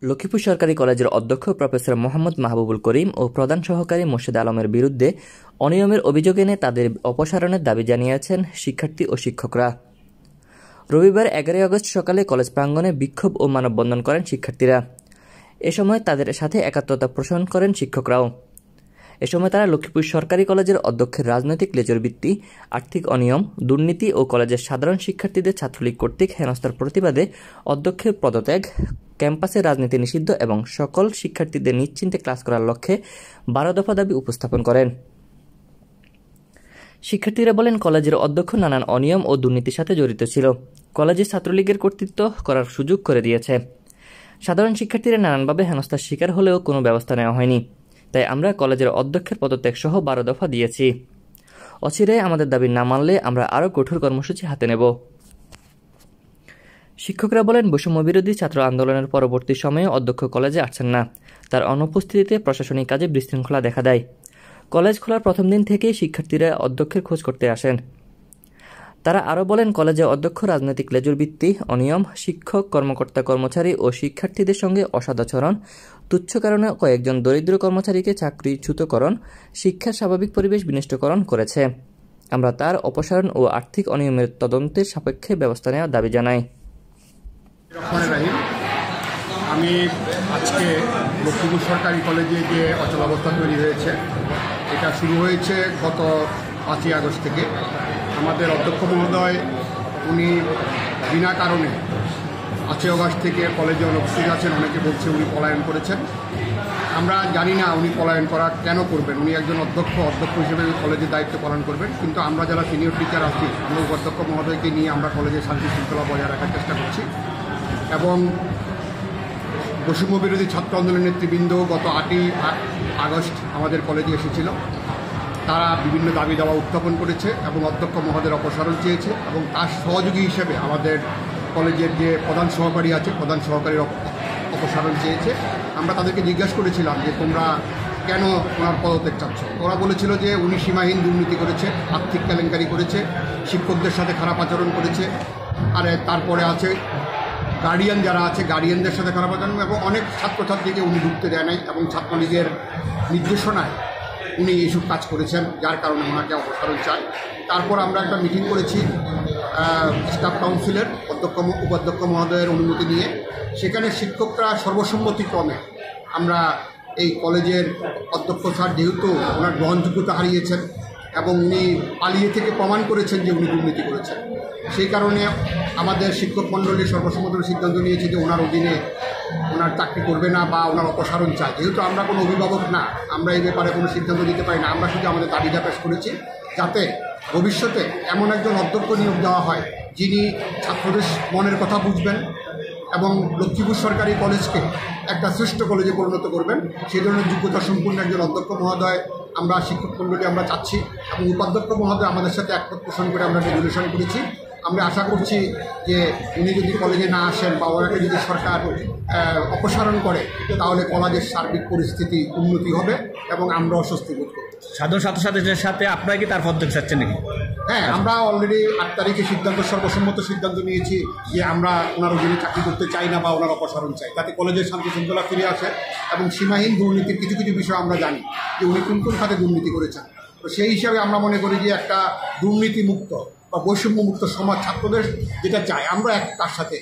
লক্ষ্মীপুর সরকারি কলেজের অধ্যক্ষ প্রফেসর মোহাম্মদ মাহবুবুল করিম ও প্রধান সহকারী মোর্শেদ আলমের বিরুদ্ধে অনিয়মের অভিযোগ এনে তাদের অপসারণের দাবি জানিয়েছেন শিক্ষার্থী ও শিক্ষকরা। রবিবার 11 আগস্ট সকালে কলেজ প্রাঙ্গণে বিক্ষোভ ও মানববন্ধন করেন শিক্ষার্থীরা। এ সময় তাদের সাথে একাত্মতা পোষণ করেন শিক্ষকরাও। এ সময় তারা লক্ষ্মীপুর সরকারি কলেজের অধ্যক্ষের রাজনৈতিক লেজুরবৃত্তি, আর্থিক অনিয়ম, দুর্নীতি ও কলেজের সাধারণ শিক্ষার্থীদের ছাত্রলীগ কর্তৃক হেনস্থার প্রতিবাদে অধ্যক্ষের পদত্যাগ, ক্যাম্পাসে রাজনীতি নিষিদ্ধ এবং সকল শিক্ষার্থীদের নিশ্চিন্তে ক্লাস করার লক্ষ্যে 12 দফা দাবি উপস্থাপন করেন। শিক্ষার্থীরা বলেন, কলেজের অধ্যক্ষ নানান অনিয়ম ও দুর্নীতির সাথে জড়িত ছিল। কলেজে ছাত্রলীগের কর্তৃত্ব করার সুযোগ করে দিয়েছে। সাধারণ শিক্ষার্থীরা নানানভাবে হেনস্থার শিকার হলেও কোনো ব্যবস্থা নেওয়া হয়নি। তাই আমরা কলেজের অধ্যক্ষের পদত্যাগ সহ 12 দফা দিয়েছি। অচিরে আমাদের দাবি না মানলে আমরা আরও কঠোর কর্মসূচি হাতে নেব। শিক্ষকরা বলেন, বৈষম্যবিরোধী ছাত্র আন্দোলনের পরবর্তী সময়ে অধ্যক্ষ কলেজে আসছেন না। তার অনুপস্থিতিতে প্রশাসনিক কাজে বিশৃঙ্খলা দেখা দেয়। কলেজ খোলার প্রথম দিন থেকেই শিক্ষার্থীরা অধ্যক্ষের খোঁজ করতে আসেন। তারা আরও বলেন, কলেজে অধ্যক্ষ রাজনৈতিক লেজুরবৃত্তি, অনিয়ম, শিক্ষক, কর্মকর্তা, কর্মচারী ও শিক্ষার্থীদের সঙ্গে অসদাচরণ, তুচ্ছ কারণে কয়েকজন দরিদ্র কর্মচারীকে চাকরিচ্যুতকরণ, শিক্ষার স্বাভাবিক পরিবেশ বিনষ্টকরণ করেছে। আমরা তার অপসারণ ও আর্থিক অনিয়মের তদন্তের সাপেক্ষে ব্যবস্থা নেওয়ার দাবি জানাই। আমি আজকে লক্ষ্মীপুর সরকারি কলেজে যে অচলাবস্থা তৈরি হয়েছে, এটা শুরু হয়েছে গত 5ই আগস্ট থেকে। আমাদের অধ্যক্ষ মহোদয় উনি বিনা কারণে 5ই আগস্ট থেকে কলেজে অনুপস্থিত আছেন। অনেকে বলছে উনি পলায়ন করেছেন। আমরা জানি না উনি পলায়ন করা কেন করবেন। উনি একজন অধ্যক্ষ হিসেবে কলেজের দায়িত্ব পালন করবেন। কিন্তু আমরা যারা সিনিয়র টিচার আছি, আমরা উপাধ্যক্ষ মহোদয়কে নিয়ে আমরা কলেজের শান্তি শৃঙ্খলা বজায় রাখার চেষ্টা করছি। এবং বৈষম্যবিরোধী ছাত্র আন্দোলনের নেতৃবৃন্দ গত 8ই আগস্ট আমাদের কলেজে এসেছিল। তারা বিভিন্ন দাবি দাওয়া উত্থাপন করেছে এবং অধ্যক্ষ মহোদয়ের অপসারণ চেয়েছে এবং তার সহযোগী হিসেবে আমাদের কলেজের যে প্রধান সহকারী আছে, প্রধান সহকারীর অপসারণ চেয়েছে। আমরা তাদেরকে জিজ্ঞাসা করেছিলাম যে তোমরা কেন ওনার পদত্যাগ চাচ্ছ। ওরা বলেছিল যে উনি সীমাহীন দুর্নীতি করেছে, আর্থিক কেলেঙ্কারি করেছে, শিক্ষকদের সাথে খারাপ আচরণ করেছে। আর তারপরে আছে গার্ডিয়ান যারা আছে, গার্ডিয়ানদের সাথে খারাপ আচরণ এবং অনেক ছাত্রছাত্রীকে উনি ঢুকতে দেয় নাই এবং ছাত্রলীগের নির্দেশনায় উনি এইসব কাজ করেছেন, যার কারণে ওনাকে অপসারণ চায়। তারপর আমরা একটা মিটিং করেছি স্টাফ কাউন্সিলের উপাধ্যক্ষ মহোদয়ের অনুমতি নিয়ে। সেখানে শিক্ষকরা সর্বসম্মতিক্রমে আমরা এই কলেজের অধ্যক্ষ স্যার যেহেতু ওনার গ্রহণযোগ্যতা হারিয়েছেন এবং উনি পালিয়ে থেকে প্রমাণ করেছেন যে উনি দুর্নীতি করেছেন, সেই কারণে আমাদের শিক্ষক মণ্ডলী সর্বসম্মতির সিদ্ধান্ত নিয়েছে যে ওনার অধীনে ওনার চাকরি করবে না বা ওনার অপসারণ চায়। যেহেতু আমরা কোনো অভিভাবক না, আমরা এই ব্যাপারে কোনো সিদ্ধান্ত দিতে পারি না। আমরা শুধু আমাদের দাবিটা পেশ করেছি যাতে ভবিষ্যতে এমন একজন অধ্যক্ষ নিয়োগ দেওয়া হয় যিনি ছাত্রদের মনের কথা বুঝবেন এবং লক্ষ্মীপুর সরকারি কলেজকে একটা শ্রেষ্ঠ কলেজে পরিণত করবেন। সেই ধরনের যোগ্যতা সম্পূর্ণ একজন অধ্যক্ষ মহোদয় আমরা শিক্ষক মণ্ডলী আমরা চাচ্ছি এবং উপাধ্যক্ষ মহোদয় আমাদের সাথে একমত পোষণ করে আমরা রেজুলেশন করেছি। আমরা আশা করছি যে উনি যদি কলেজে না আসেন বা ওনাকে যদি সরকার অপসারণ করে তাহলে কলেজের সার্বিক পরিস্থিতি উন্নতি হবে এবং আমরা অস্বস্তি বোধ করব। সাধারণ ছাত্রছাত্রীদের সাথে আপনারা কি তার পদত্যাগ চাচ্ছেন নাকি? হ্যাঁ, আমরা অলরেডি 8 তারিখে সর্বসম্মত সিদ্ধান্ত নিয়েছি যে আমরা ওনার অধীনে চাকরি করতে চাই না বা ওনার অপসারণ চাই, তাতে কলেজের শান্তি শৃঙ্খলা ফিরে আসে এবং সীমাহীন দুর্নীতির কিছু কিছু বিষয় আমরা জানি যে উনি কোন কোন খাতে দুর্নীতি করেছেন। তো সেই হিসাবে আমরা মনে করি যে একটা দুর্নীতিমুক্ত বা বৈষম্যমুক্ত সমাজ ছাত্রদের যেটা চাই, আমরা তার সাথে